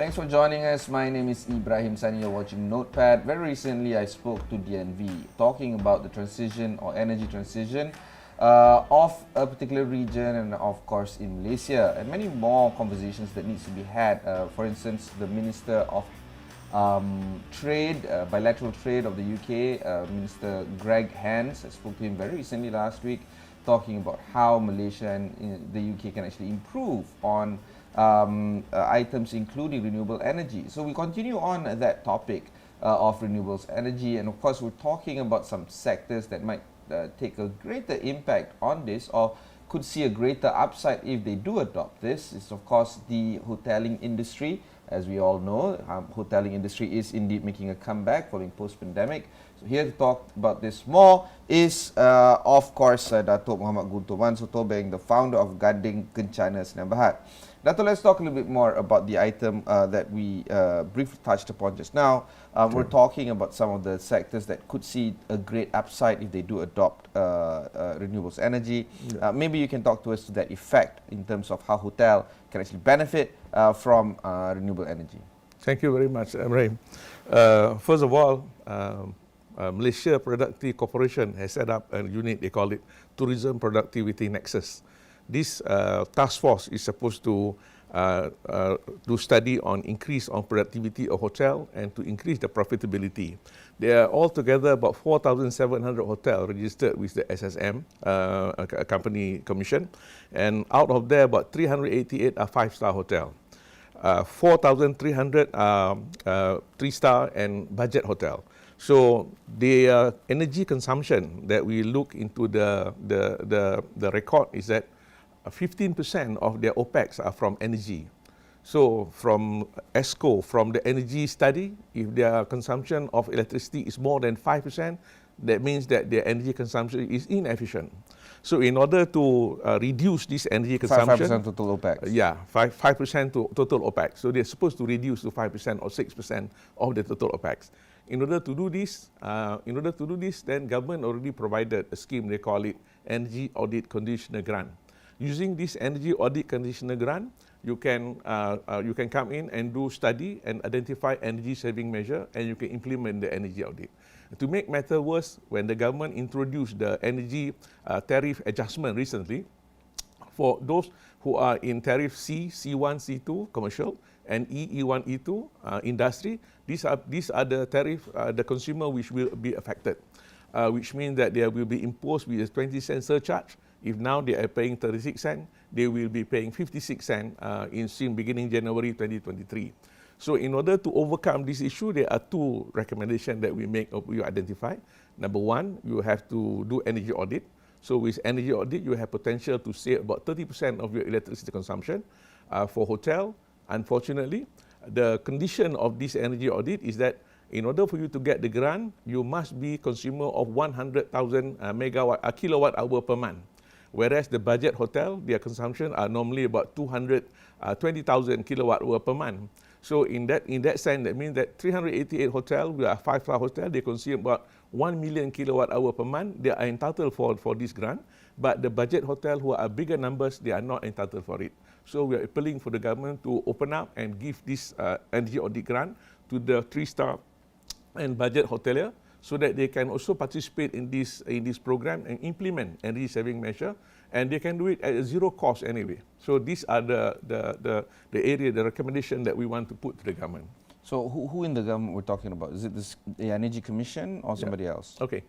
Thanks for joining us. My name is Ibrahim Sani. You're watching Notepad. Very recently, I spoke to DNV talking about the transition or energy transition of a particular region and of course in Malaysia, and many more conversations that needs to be had. For instance, the Minister of Trade, Bilateral Trade of the UK, Minister Greg Hands, I spoke to him very recently last week, talking about how Malaysia and the UK can actually improve on items including renewable energy. So we continue on that topic of renewables energy, and of course we're talking about some sectors that might take a greater impact on this or could see a greater upside if they do adopt this. Is of course the hoteling industry. As we all know, hoteling industry is indeed making a comeback following post-pandemic. So here to talk about this more is, of course, Dato Guntor Tobeng, the founder of Gading Kencana Sdn Bhd. Dato, let's talk a little bit more about the item that we briefly touched upon just now. We're talking about some of the sectors that could see a great upside if they do adopt renewables energy. Maybe you can talk to us to that effect in terms of how hotel can actually benefit from renewable energy. Thank you very much, Ibrahim. First of all, Malaysia Productivity Corporation has set up a unit, they call it Tourism Productivity Nexus. This task force is supposed to do study on increase on productivity of hotel and to increase the profitability. There are altogether about 4,700 hotels registered with the SSM, a company commission, and out of there about 388 are 5-star hotel. 4,300 are 3-star and budget hotel. So the energy consumption that we look into the record is that 15% of their OPEX are from energy. So from ESCO, from the energy study, if their consumption of electricity is more than 5%, that means that their energy consumption is inefficient. So in order to reduce this energy consumption... 5% total OPEX. Yeah, 5% to total OPEX. So they're supposed to reduce to 5% or 6% of the total OPEX. In order to do this, then government already provided a scheme, they call it Energy Audit Conditional Grant. Using this energy audit conditional grant, you can come in and do study and identify energy saving measure, and you can implement the energy audit. To make matter worse, when the government introduced the energy tariff adjustment recently, for those who are in tariff C, C1, C2 commercial, and E, E1, E2 industry, these are the tariff the consumer which will be affected, which means that they will be imposed with a 20-cent surcharge. If now they are paying 36 cents, they will be paying 56 cents in beginning January 2023. So in order to overcome this issue, there are two recommendations that we identify. Number one, you have to do energy audit. So with energy audit, you have potential to save about 30% of your electricity consumption. For hotel, unfortunately, the condition of this energy audit is that in order for you to get the grant, you must be consumer of 100,000 kilowatt hour per month. Whereas the budget hotel, their consumption are normally about 220,000 kilowatt hour per month. So in that sense, that means that 388 hotels, we are 5-star hotel, they consume about 1 million kilowatt hour per month. They are entitled for this grant, but the budget hotel who are bigger numbers, they are not entitled for it. So we are appealing for the government to open up and give this energy audit grant to the 3-star and budget hotelier, so that they can also participate in this program and implement energy saving measure, and they can do it at zero cost anyway. So these are the area, the recommendation that we want to put to the government. So who in the government we're talking about? Is it the Energy Commission or somebody else? Okay.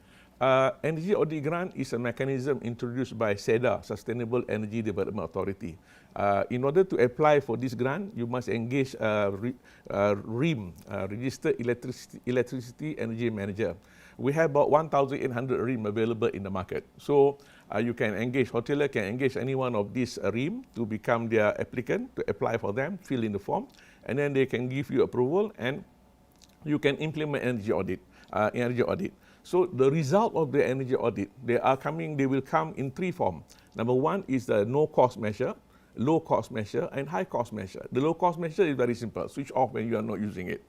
Energy audit grant is a mechanism introduced by SEDA, Sustainable Energy Development Authority. In order to apply for this grant, you must engage REM, Registered Electricity Energy Manager. We have about 1,800 REM available in the market. So you can engage, hotelier can engage any one of these REM to become their applicant, to apply for them, fill in the form, and then they can give you approval and you can implement energy audit. So the result of the energy audit, they will come in 3 forms. Number one is the no cost measure, low cost measure, and high cost measure. The low cost measure is very simple, switch off when you are not using it.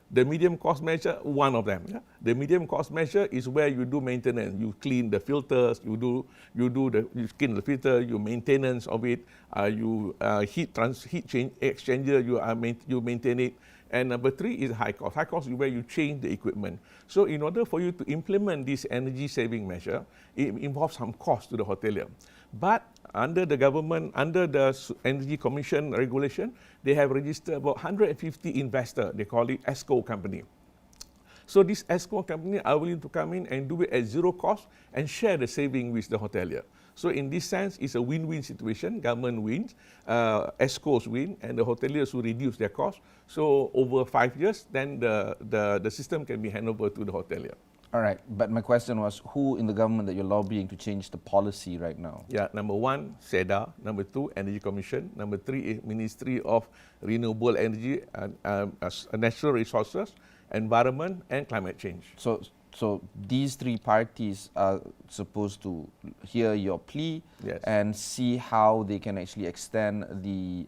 The medium cost measure, one of them. Yeah? The medium cost measure is where you do maintenance. You clean the filters, you clean the filter, you maintenance of it, heat exchanger, you maintain it. And number 3 is high cost. High cost is where you change the equipment. So in order for you to implement this energy saving measure, it involves some cost to the hotelier. But under the government, under the Energy Commission regulation, they have registered about 150 investors. They call it ESCO company. So this ESCO company are willing to come in and do it at zero cost and share the saving with the hotelier. So in this sense, it's a win-win situation. Government wins, ESCOs win, and the hoteliers will reduce their cost. So over 5 years, then the system can be handed over to the hotelier. All right, but my question was, who in the government that you're lobbying to change the policy right now? Yeah, number 1, SEDA. Number 2, Energy Commission. Number 3 is Ministry of Renewable Energy and Natural Resources, Environment and Climate Change. So these 3 parties are supposed to hear your plea, yes, and see how they can actually extend the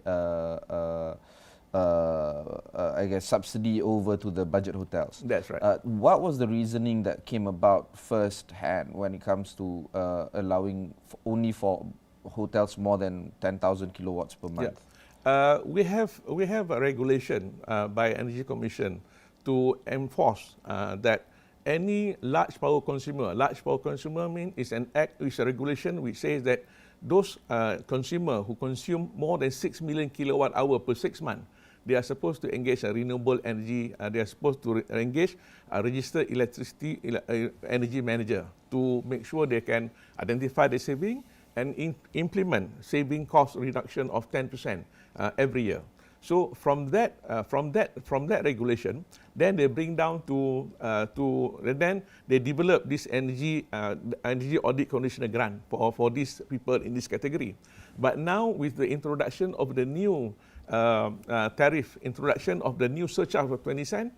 I guess subsidy over to the budget hotels. That's right. What was the reasoning that came about first hand when it comes to allowing only for hotels more than 10,000 kilowatts per month? Yeah. We have a regulation by Energy Commission to enforce that any large power consumer means is an act, is a regulation which says that those consumer who consume more than 6 million kilowatt hour per 6 months, they are supposed to engage a renewable energy, they are supposed to engage a registered electricity energy manager to make sure they can identify the saving and implement saving cost reduction of 10% every year. So from that regulation, then they bring down then they develop this energy audit conditioner grant for these people in this category. But now with the introduction of the new tariff, introduction of the new surcharge of 20 cents,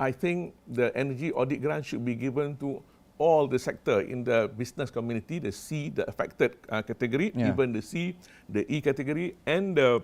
I think the energy audit grant should be given to all the sector in the business community, the C, the affected category, even the C, the E category, and the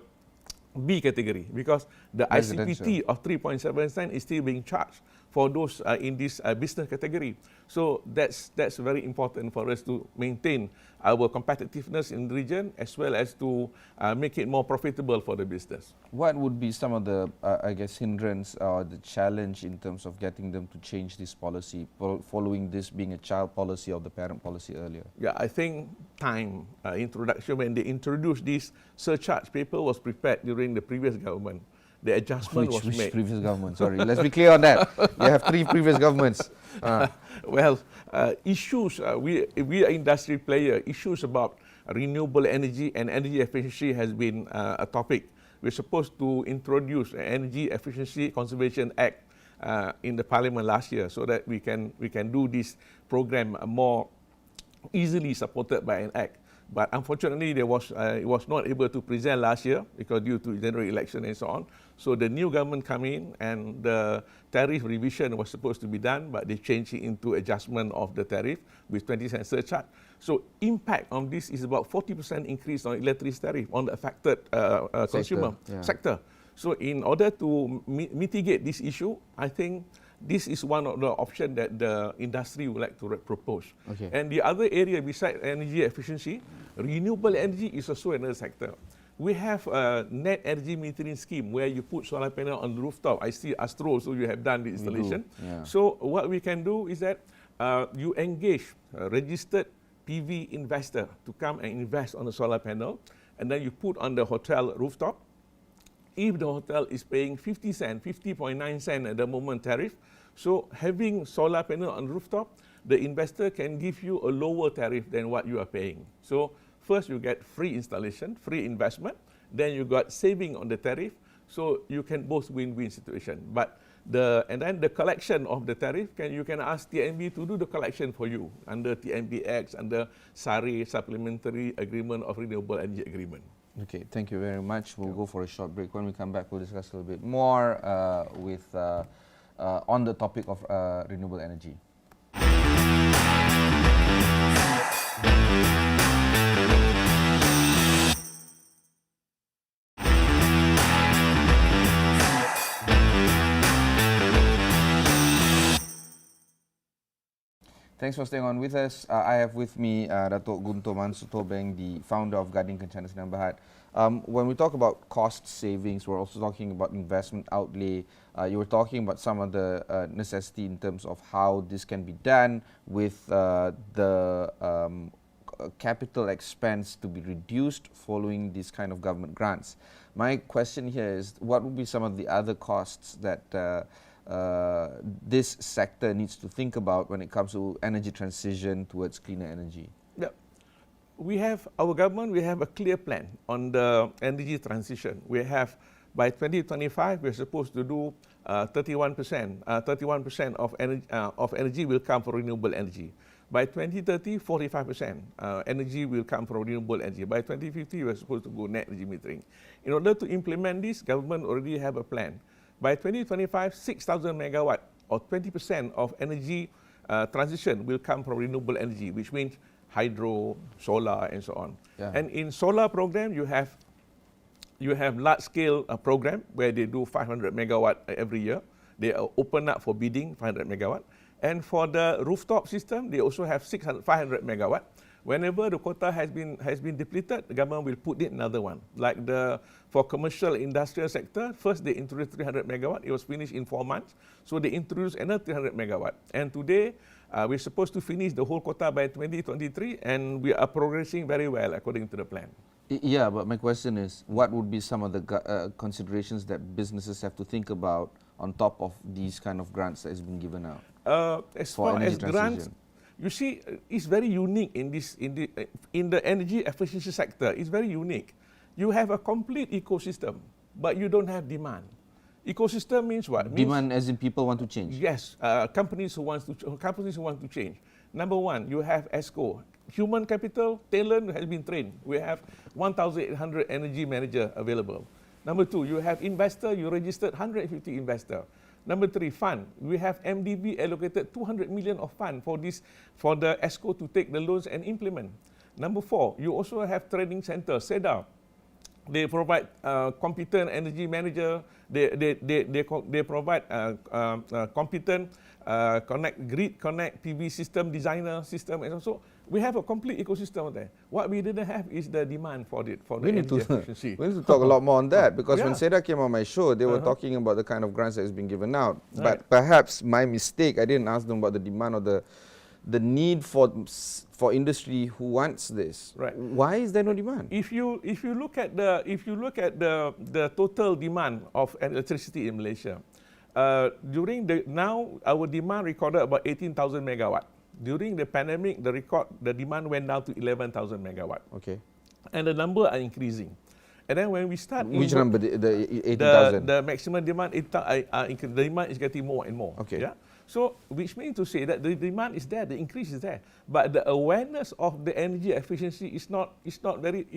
B category, because the ICPT of 3.7 cents is still being charged for those in this business category. So that's very important for us to maintain our competitiveness in the region, as well as to make it more profitable for the business. What would be some of the, I guess, hindrance or the challenge in terms of getting them to change this policy, following this being a child policy or the parent policy earlier? Yeah, I think time, introduction, when they introduced this surcharge paper was prepared during the previous government. The adjustment was made. Which previous government? Sorry, let's be clear on that. You have 3 previous governments. Well, issues, we are industry player, issues about renewable energy and energy efficiency has been a topic. We're supposed to introduce an Energy Efficiency Conservation Act in the Parliament last year, so that we can do this program more easily supported by an act. But unfortunately, it was not able to present last year because due to general election and so on. So the new government come in and the tariff revision was supposed to be done, but they changed it into adjustment of the tariff with 20 cents surcharge. So impact on this is about 40% increase on electricity tariff on the affected consumer sector. So in order to mitigate this issue, I think this is one of the options that the industry would like to propose. Okay. And the other area besides energy efficiency, renewable energy is also another sector. We have a net energy metering scheme where you put solar panel on the rooftop. I see Astro, so you have done the installation. Yeah. So what we can do is that you engage a registered PV investor to come and invest on the solar panel, and then you put on the hotel rooftop. If the hotel is paying 50 cents, 50.9 cents at the moment tariff, so having solar panel on the rooftop, the investor can give you a lower tariff than what you are paying. So first you get free installation, free investment, then you got saving on the tariff, so you can both win-win situation. But and then the collection of the tariff, you can ask TNB to do the collection for you under TNBX, under SARE, Supplementary Agreement of Renewable Energy Agreement. Okay, thank you very much. We'll go for a short break. When we come back, we'll discuss a little bit more on the topic of renewable energy. Thanks for staying on with us. I have with me Dato Guntor Tobeng, the founder of Gading Kencana Sdn Bhd. When we talk about cost savings, we're also talking about investment outlay. You were talking about some of the necessity in terms of how this can be done with the capital expense to be reduced following these kind of government grants. My question here is, what would be some of the other costs that this sector needs to think about when it comes to energy transition towards cleaner energy? Yeah. Our government, we have a clear plan on the energy transition. We have, by 2025, we're supposed to do 31% of energy will come from renewable energy. By 2030, 45% energy will come from renewable energy. By 2050, we're supposed to go net energy metering. In order to implement this, government already have a plan. By 2025, 6,000 megawatt or 20% of energy transition will come from renewable energy, which means hydro, solar, and so on. Yeah. And in solar program, you have large-scale program where they do 500 megawatt every year. They open up for bidding 500 megawatt. And for the rooftop system, they also have 500 megawatt. Whenever the quota has been depleted, the government will put in another one. Like for commercial industrial sector, first they introduced 300 megawatt. It was finished in 4 months. So they introduced another 300 megawatt. And today, we're supposed to finish the whole quota by 2023, and we are progressing very well according to the plan. Yeah, but my question is, what would be some of the considerations that businesses have to think about on top of these kind of grants that has been given out? As far as grants, you see, it's very unique in the energy efficiency sector. It's very unique. You have a complete ecosystem, but you don't have demand. Ecosystem means what? Demand as in people want to change? Yes, companies who want to change. Number one, you have ESCO. Human capital, talent has been trained. We have 1,800 energy manager available. Number two, you have investor, you registered 150 investor. Number three, fund. We have MDB allocated 200 million of fund for the ESCO to take the loans and implement. Number four, you also have training center, SEDA. They provide competent energy manager. They provide competent grid connect PV system designer system, and also we have a complete ecosystem there. What we didn't have is the demand for the energy efficiency. We need to talk a lot more on that, because when SEDA came on my show, they were talking about the kind of grants that has been given out. Right. But perhaps my mistake, I didn't ask them about the demand or the need for industry who wants this. Right. Why is there no demand? If you look at the total demand of electricity in Malaysia, now our demand recorded about 18,000 megawatt. During the pandemic, the demand went down to 11,000 megawatt. Okay. And the number are increasing. And then when we start... Which number, the 18,000? The maximum demand, the demand is getting more and more. Okay. Yeah? So, which means to say that the demand is there, the increase is there, but the awareness of the energy efficiency is not very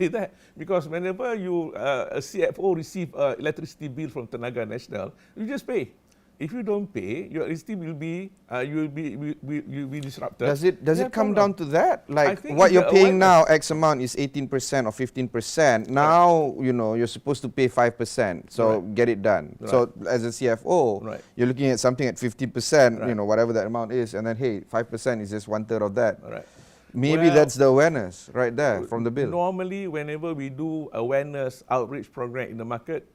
there, because whenever a CFO receive electricity bill from Tenaga Nasional, you just pay. If you don't pay, your electricity will be disrupted. Does it come down to that? Like what you're paying now, X amount is 18% or 15%. Now, you're supposed to pay 5%. So get it done. Right. So as a CFO, you're looking at something at 50%, whatever that amount is, and then hey, 5% is just 1/3 of that. Right. Maybe that's the awareness right there from the bill. Normally, whenever we do awareness outreach program in the market,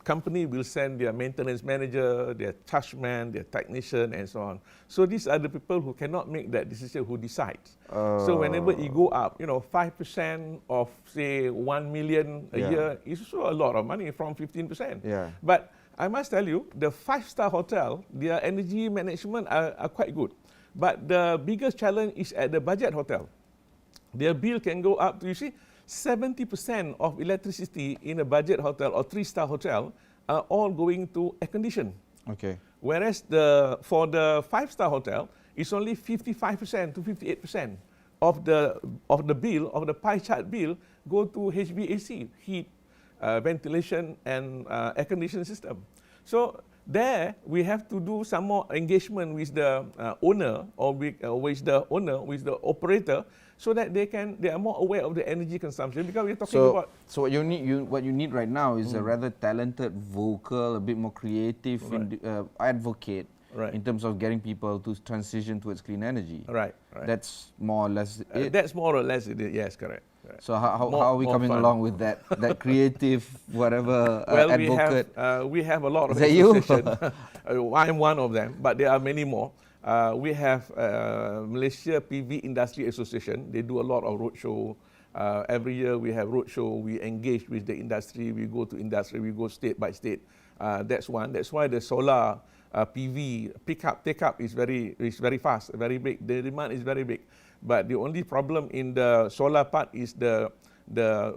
company will send their maintenance manager, their chargeman, their technician, and so on. So these are the people who cannot make that decision, who decides. So whenever it go up, 5% of, say, 1 million a year is also a lot of money from 15%. Yeah. But I must tell you, the 5-star hotel, their energy management are quite good. But the biggest challenge is at the budget hotel. Their bill can go up to, 70% of electricity in a budget hotel or 3-star hotel are all going to air condition. Okay. Whereas for the 5-star hotel, it's only 55% to 58% of the bill, of the pie chart bill, go to HVAC, heat, ventilation, and air conditioning system. So there, we have to do some more engagement with the owner or with the operator, so that they are more aware of the energy consumption, because we're talking about. So what you need right now is a rather talented, vocal, a bit more creative advocate Right. in terms of getting people to transition towards clean energy. Right, right. That's more or less it. That's more or less it. Yes, correct. So how More- are we more coming fun. along with that creative whatever Well, advocate? we have a lot of Is that you? associations. I'm one of them, but there are many more. We have Malaysia PV Industry Association. They do a lot of roadshow. Every year we have roadshow. We engage with the industry. We go to industry. We go state by state. That's one. That's why the solar PV take up is very fast, very big. The demand is very big. But the only problem in the solar part is the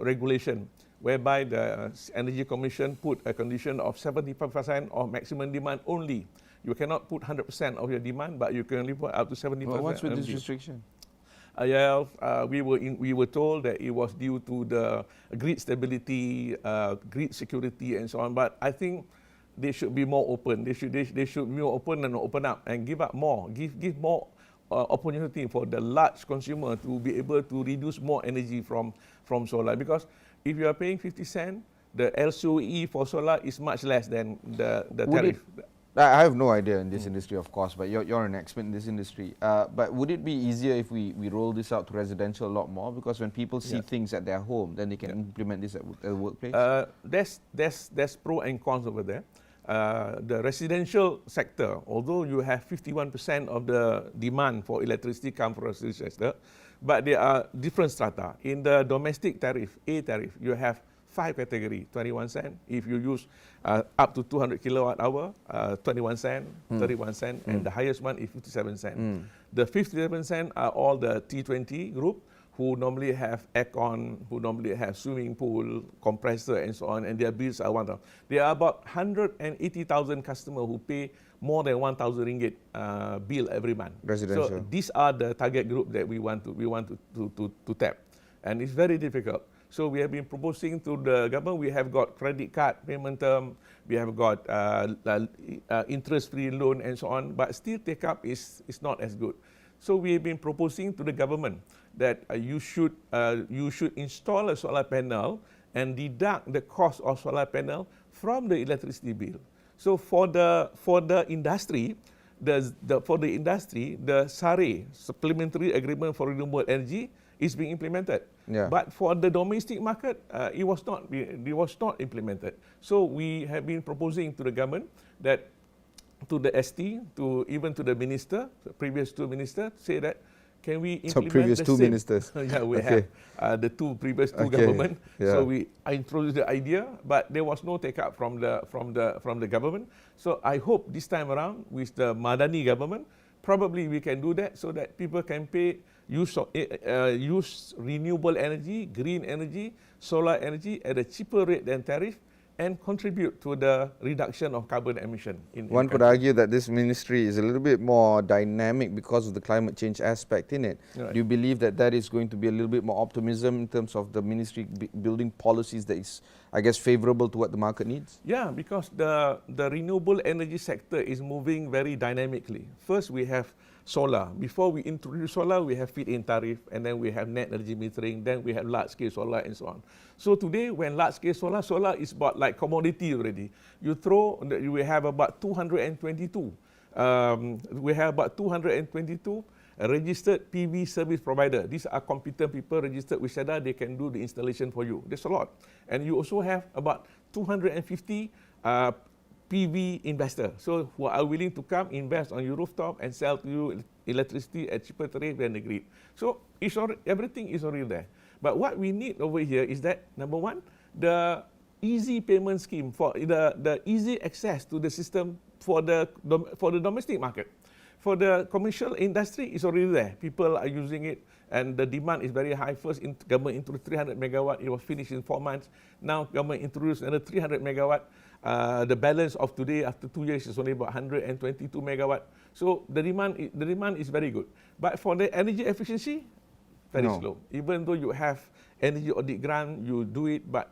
regulation, whereby the Energy Commission put a condition of 75% of maximum demand only. You cannot put 100% of your demand, but you can only put up to 70%. Well, what's with this only. restriction? We were told that it was due to the grid stability, grid security, and so on. But I think they should be more open. They should be more open and open up and give up more, give more opportunity for the large consumer to be able to reduce more energy from solar. Because if you are paying 50 cents, the LCOE for solar is much less than the tariff. I have no idea in this industry, of course, but you're an expert in this industry. But would it be easier if we roll this out to residential a lot more? Because when people see things at their home, then they can implement this at the workplace? There's pro and cons over there. The residential sector, although you have 51% of the demand for electricity come from residential sector, but there are different strata. In the domestic tariff, A tariff, you have 5 category, 21 cents. If you use up to 200 kilowatt hour, 21 cents, 31 cents, and the highest one is 57 cents. The 57 cents are all the T20 group, who normally have aircon, who normally have swimming pool, compressor, and so on, and their bills are 1,000. There are about 180,000 customers who pay more than 1,000 ringgit bill every month. Residential. So these are the target group that we want to tap, and it's very difficult. So we have been proposing to the government. We have got credit card payment term, we have got interest-free loan, and so on, but still take up is not as good. So we have been proposing to the government that you should install a solar panel and deduct the cost of solar panel from the electricity bill. So for the industry, the SARE, Supplementary Agreement for Renewable Energy, is being implemented. Yeah. But for the domestic market, it was not implemented. So we have been proposing to the government that, to the ST, even to the minister, the previous two ministers, say that can we implement so previous the two same? ministers. Yeah, we Okay. have the previous two Okay. government. Yeah. So I introduced the idea, but there was no take up from the government. So I hope this time around with the Madani government, probably we can do that so that people can use renewable energy, green energy, solar energy at a cheaper rate than tariff, and contribute to the reduction of carbon emission. One could argue that this ministry is a little bit more dynamic because of the climate change aspect in it. Right. Do you believe that is going to be a little bit more optimism in terms of the ministry building policies that is, I guess, favorable to what the market needs? Yeah, because the renewable energy sector is moving very dynamically. First, we have solar. Before we introduce solar, we have feed-in tariff, and then we have net energy metering, then we have large-scale solar, and so on. So today, when large-scale solar is about like commodity already. We have about 222. We have about 222 registered PV service provider. These are competent people registered with SEDA. They can do the installation for you. That's a lot. And you also have about 250 PV investor, so who are willing to come invest on your rooftop and sell to you electricity at cheaper tariff than the grid. So everything is already there. But what we need over here is that, number one, the easy payment scheme for the easy access to the system for the domestic market. For the commercial industry, it's already there. People are using it, and the demand is very high. First, government introduced 300 megawatt. It was finished in 4 months. Now, government introduced another 300 megawatt. The balance of today, after 2 years, is only about 122 megawatt. So the demand is very good. But for the energy efficiency, very slow. Even though you have energy audit grant, you do it, but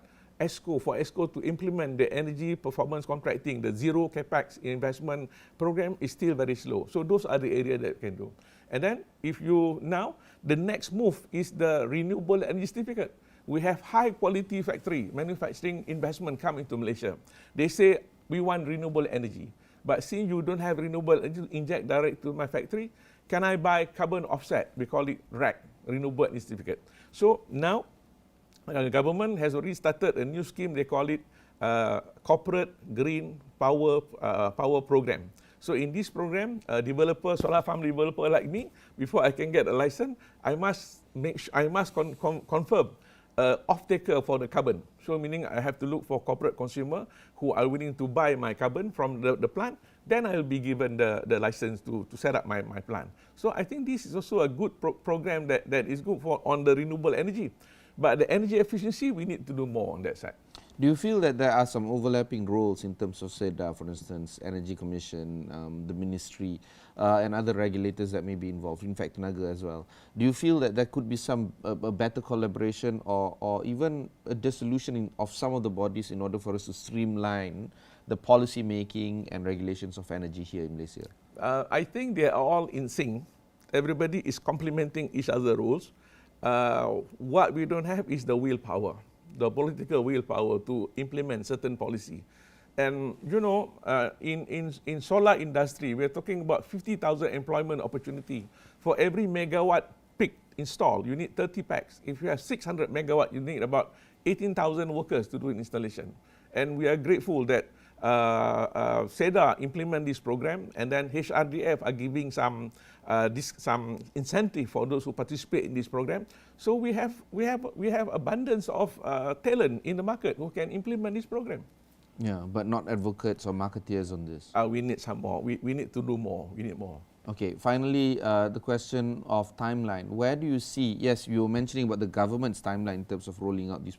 for ESCO to implement the energy performance contracting, the zero capex investment program is still very slow. So those are the areas that we can do. And then the next move is the renewable energy certificate. We have high quality factory manufacturing investment come into Malaysia. They say we want renewable energy, But since you don't have renewable energy to inject direct to my factory, can I buy carbon offset? We call it REC, renewable energy certificate. So now, the government has already started a new scheme. They call it Corporate Green Power Program. So in this program, a developer, solar farm developer like me, before I can get a license, I must confirm off-taker for the carbon. So meaning I have to look for corporate consumer who are willing to buy my carbon from the plant. Then I will be given the license to set up my plant. So I think this is also a good program that is good for on the renewable energy. But the energy efficiency, we need to do more on that side. Do you feel that there are some overlapping roles in terms of SEDA, for instance, Energy Commission, the Ministry, and other regulators that may be involved, in fact, Tenaga as well? Do you feel that there could be some a better collaboration or even a dissolution of some of the bodies in order for us to streamline the policy making and regulations of energy here in Malaysia? I think they are all in sync. Everybody is complementing each other's roles. What we don't have is the willpower, the political willpower to implement certain policy. And you know, in solar industry, we're talking about 50,000 employment opportunity. For every megawatt peak installed, you need 30 packs. If you have 600 megawatt, you need about 18,000 workers to do an installation. And we are grateful that SEDA implement this program, and then HRDF are giving some incentive for those who participate in this program. So we have abundance of talent in the market who can implement this program. Yeah, but not advocates or marketeers on this. We need some more. We need to do more. We need more. Okay, finally, the question of timeline. Where do you see, yes, you were mentioning about the government's timeline in terms of rolling out this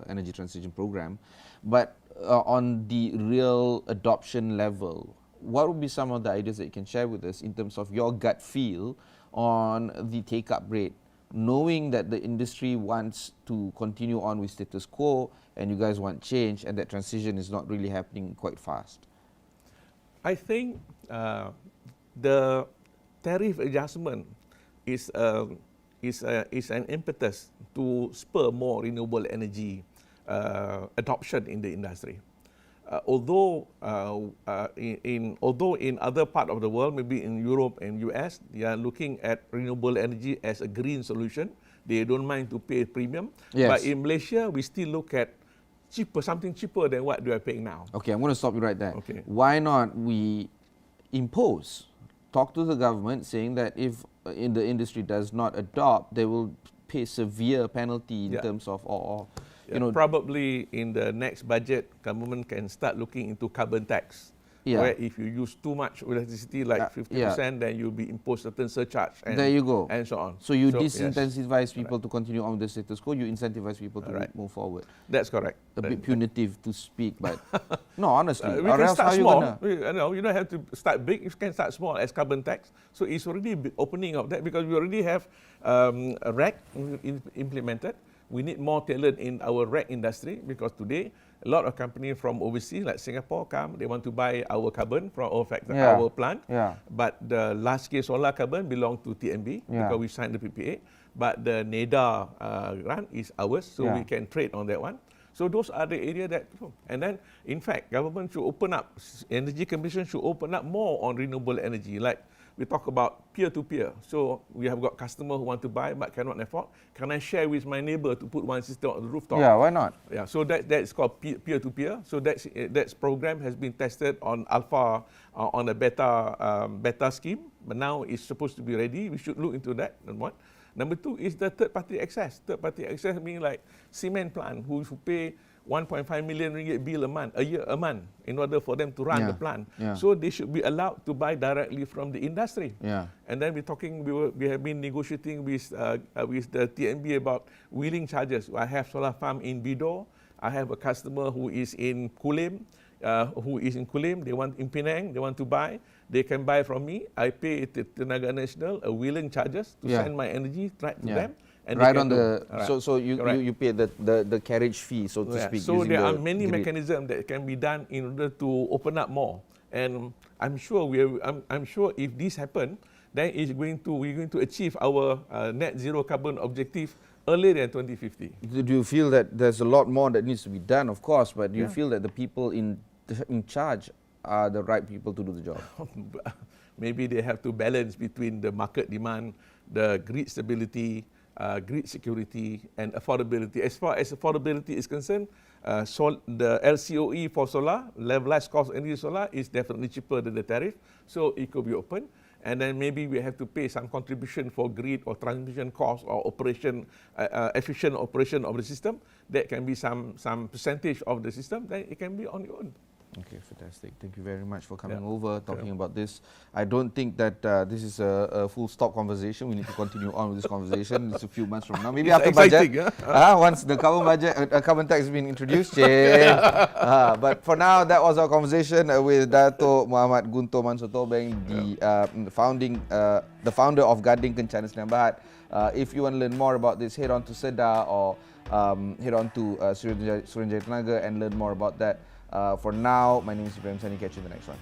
energy transition program, but on the real adoption level, what would be some of the ideas that you can share with us in terms of your gut feel on the take-up rate, knowing that the industry wants to continue on with status quo and you guys want change and that transition is not really happening quite fast? I think the tariff adjustment is an impetus to spur more renewable energy adoption in the industry. Although in other part of the world, maybe in Europe and US, they are looking at renewable energy as a green solution. They don't mind to pay a premium. Yes. But in Malaysia, we still look at something cheaper than what they are paying now. Okay, I'm going to stop you right there. Okay. Why not we talk to the government saying that if in the industry does not adopt, they will pay severe penalty in terms of you know, probably in the next budget, government can start looking into carbon tax. Where if you use too much electricity, like 50%, then you'll be imposed certain surcharge. And, there you go. And so on. So you disincentivize people to continue on the status quo, you incentivize people to move forward. That's correct. A bit punitive to speak, but no, honestly. We can start small. You don't have to start big. You can start small as carbon tax. So it's already opening up that because we already have a REC implemented. We need more talent in our REC industry because today a lot of companies from overseas, like Singapore, come. They want to buy our carbon from our factory, our plant. But the large-scale solar carbon belongs to TNB because we signed the PPA. But the NEDA grant is ours, so we can trade on that one. So those are the areas that, and then in fact, government should open up. Energy Commission should open up more on renewable energy, like. We talk about peer-to-peer. So we have got customers who want to buy but cannot afford. Can I share with my neighbor to put one system on the rooftop? Yeah, why not? Yeah, so that's called peer-to-peer. So that program has been tested on alpha, on a beta scheme. But now it's supposed to be ready. We should look into that. Number one. Number two is the third-party access. Third-party access means like cement plant who pay 1.5 million ringgit bill a month in order for them to run the plant. So they should be allowed to buy directly from the industry. And then we have been negotiating with the TNB about wheeling charges. I have solar farm in Bidor. I have a customer who is in Kulim. They want in Penang, they want to buy. They can buy from me. I pay to Tenaga National a wheeling charges to send my energy right to them. And right on the so you pay the carriage fee, so to speak. So there are many mechanisms that can be done in order to open up more. And I'm sure if this happen, then we're going to achieve our net zero carbon objective earlier than 2050. Do you feel that there's a lot more that needs to be done? Of course, but do you feel that the people in charge are the right people to do the job? Maybe they have to balance between the market demand, the grid stability, grid security, and affordability. As far as affordability is concerned, the LCOE for solar, levelized cost of energy solar, is definitely cheaper than the tariff, so it could be open. And then maybe we have to pay some contribution for grid or transmission costs or operation, efficient operation of the system. That can be some percentage of the system, then it can be on your own. Okay, fantastic. Thank you very much for coming over, talking about this. I don't think that this is a full stop conversation. We need to continue on with this conversation. It's a few months from now. Maybe It's after exciting, budget. Once the carbon budget, carbon tax has been introduced. But for now, that was our conversation with Dato Muhammad Guntor Tobeng, the founder of Gading Kencana Sdn Bhd. If you want to learn more about this, head on to Seda or head on to Surenjaya Tenaga and learn more about that. For now, my name is Ibrahim Sani. Catch you in the next one.